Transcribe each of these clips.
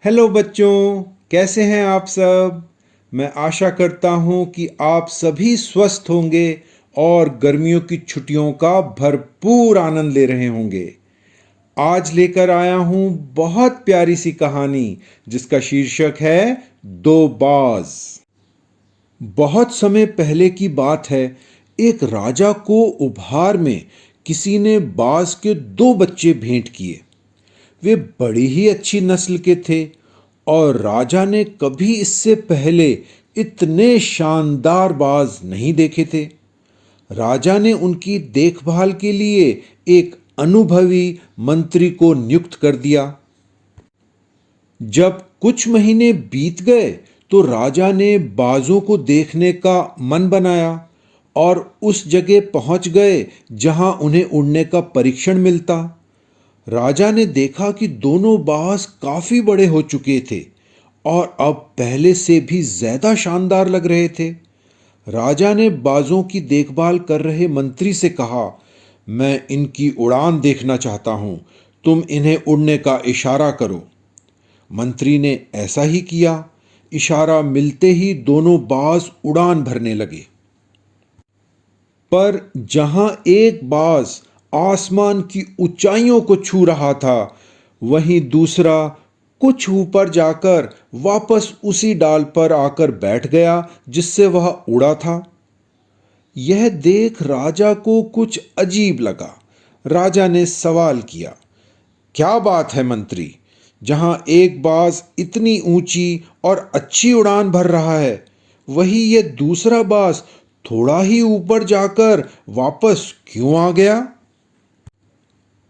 Hello बच्चों, कैसे हैं आप सब। मैं आशा करता हूं कि आप सभी स्वस्थ होंगे और गर्मियों की छुट्टियों का भरपूर आनंद ले रहे होंगे। आज लेकर आया हूं बहुत प्यारी सी कहानी जिसका शीर्षक है दो बाज। बहुत समय पहले की बात है। एक राजा को उपहार में किसी ने बाज के दो बच्चे भेंट किए। वे बड़ी ही अच्छी नस्ल के थे और राजा ने कभी इससे पहले इतने शानदार बाज नहीं देखे थे। राजा ने उनकी देखभाल के लिए एक अनुभवी मंत्री को नियुक्त कर दिया। जब कुछ महीने बीत गए तो राजा ने बाजों को देखने का मन बनाया और उस जगह पहुंच गए जहां उन्हें उड़ने का परीक्षण मिलता। राजा ने देखा कि दोनों बाज काफी बड़े हो चुके थे और अब पहले से भी ज्यादा शानदार लग रहे थे। राजा ने बाजों की देखभाल कर रहे मंत्री से कहा, मैं इनकी उड़ान देखना चाहता हूं, तुम इन्हें उड़ने का इशारा करो। मंत्री ने ऐसा ही किया। इशारा मिलते ही दोनों बाज उड़ान भरने लगे। पर जहां एक बाज आसमान की ऊंचाइयों को छू रहा था, वहीं दूसरा कुछ ऊपर जाकर वापस उसी डाल पर आकर बैठ गया जिससे वह उड़ा था। यह देख राजा को कुछ अजीब लगा। राजा ने सवाल किया, क्या बात है मंत्री? जहां एक बाज इतनी ऊंची और अच्छी उड़ान भर रहा है, वही ये दूसरा बाज थोड़ा ही ऊपर जाकर वापस क्यों आ गया?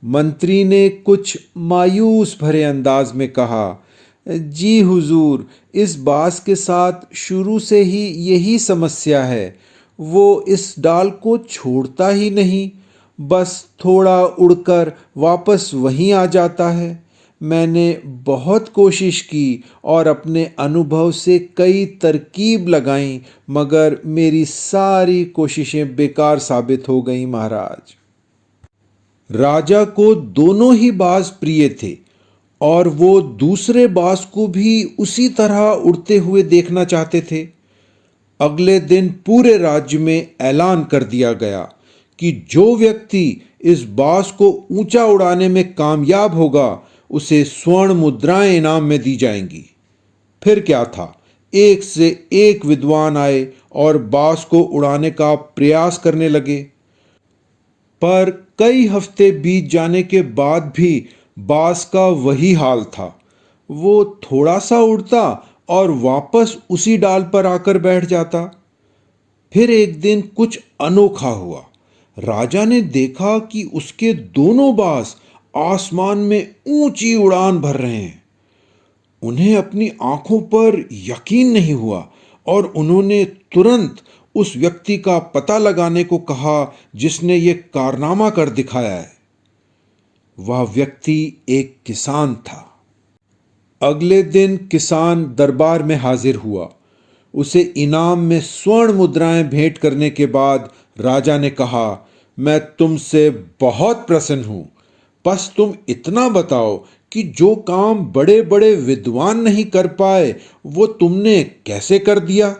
मंत्री ने कुछ मायूस भरे अंदाज में कहा, जी हुजूर, इस बाज के साथ शुरू से ही यही समस्या है। वो इस डाल को छोड़ता ही नहीं, बस थोड़ा उड़कर वापस वहीं आ जाता है। मैंने बहुत कोशिश की और अपने अनुभव से कई तरकीब लगाई, मगर मेरी सारी कोशिशें बेकार साबित हो गईं महाराज। राजा को दोनों ही बाज प्रिय थे और वो दूसरे बाज को भी उसी तरह उड़ते हुए देखना चाहते थे। अगले दिन पूरे राज्य में ऐलान कर दिया गया कि जो व्यक्ति इस बाज को ऊंचा उड़ाने में कामयाब होगा, उसे स्वर्ण मुद्राएं इनाम में दी जाएंगी। फिर क्या था, एक से एक विद्वान आए और बाज को उड़ाने का प्रयास करने लगे। पर कई हफ्ते बीत जाने के बाद भी बाज का वही हाल था। वो थोड़ा सा उड़ता और वापस उसी डाल पर आकर बैठ जाता। फिर एक दिन कुछ अनोखा हुआ। राजा ने देखा कि उसके दोनों बाज आसमान में ऊंची उड़ान भर रहे हैं। उन्हें अपनी आंखों पर यकीन नहीं हुआ और उन्होंने तुरंत उस व्यक्ति का पता लगाने को कहा जिसने ये कारनामा कर दिखाया है। वह व्यक्ति एक किसान था। अगले दिन किसान दरबार में हाजिर हुआ। उसे इनाम में स्वर्ण मुद्राएं भेंट करने के बाद राजा ने कहा, मैं तुमसे बहुत प्रसन्न हूं। बस तुम इतना बताओ कि जो काम बड़े बड़े विद्वान नहीं कर पाए, वो तुमने कैसे कर दिया?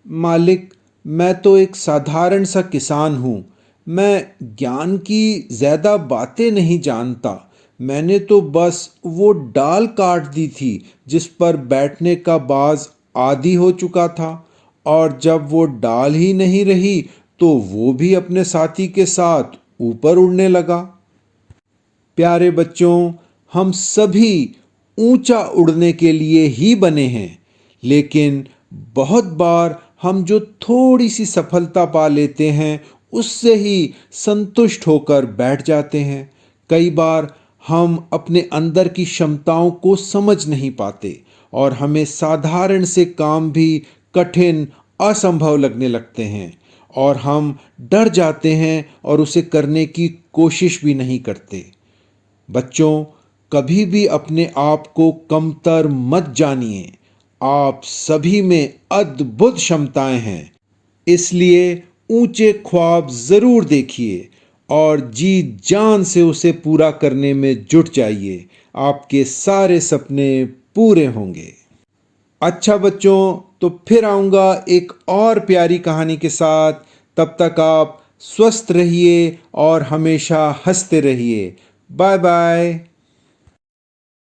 मालिक, मैं तो एक साधारण सा किसान हूँ। मैं ज्ञान की ज़्यादा बातें नहीं जानता। मैंने तो बस वो डाल काट दी थी जिस पर बैठने का बाज आदी हो चुका था, और जब वो डाल ही नहीं रही तो वो भी अपने साथी के साथ ऊपर उड़ने लगा। प्यारे बच्चों, हम सभी ऊंचा उड़ने के लिए ही बने हैं, लेकिन बहुत बार हम जो थोड़ी सी सफलता पा लेते हैं उससे ही संतुष्ट होकर बैठ जाते हैं। कई बार हम अपने अंदर की क्षमताओं को समझ नहीं पाते और हमें साधारण से काम भी कठिन, असंभव लगने लगते हैं और हम डर जाते हैं और उसे करने की कोशिश भी नहीं करते। बच्चों, कभी भी अपने आप को कमतर मत जानिए। आप सभी में अद्भुत क्षमताएं हैं, इसलिए ऊंचे ख्वाब जरूर देखिए और जी जान से उसे पूरा करने में जुट जाइए। आपके सारे सपने पूरे होंगे। अच्छा बच्चों, तो फिर आऊँगा एक और प्यारी कहानी के साथ। तब तक आप स्वस्थ रहिए और हमेशा हंसते रहिए। Bye bye.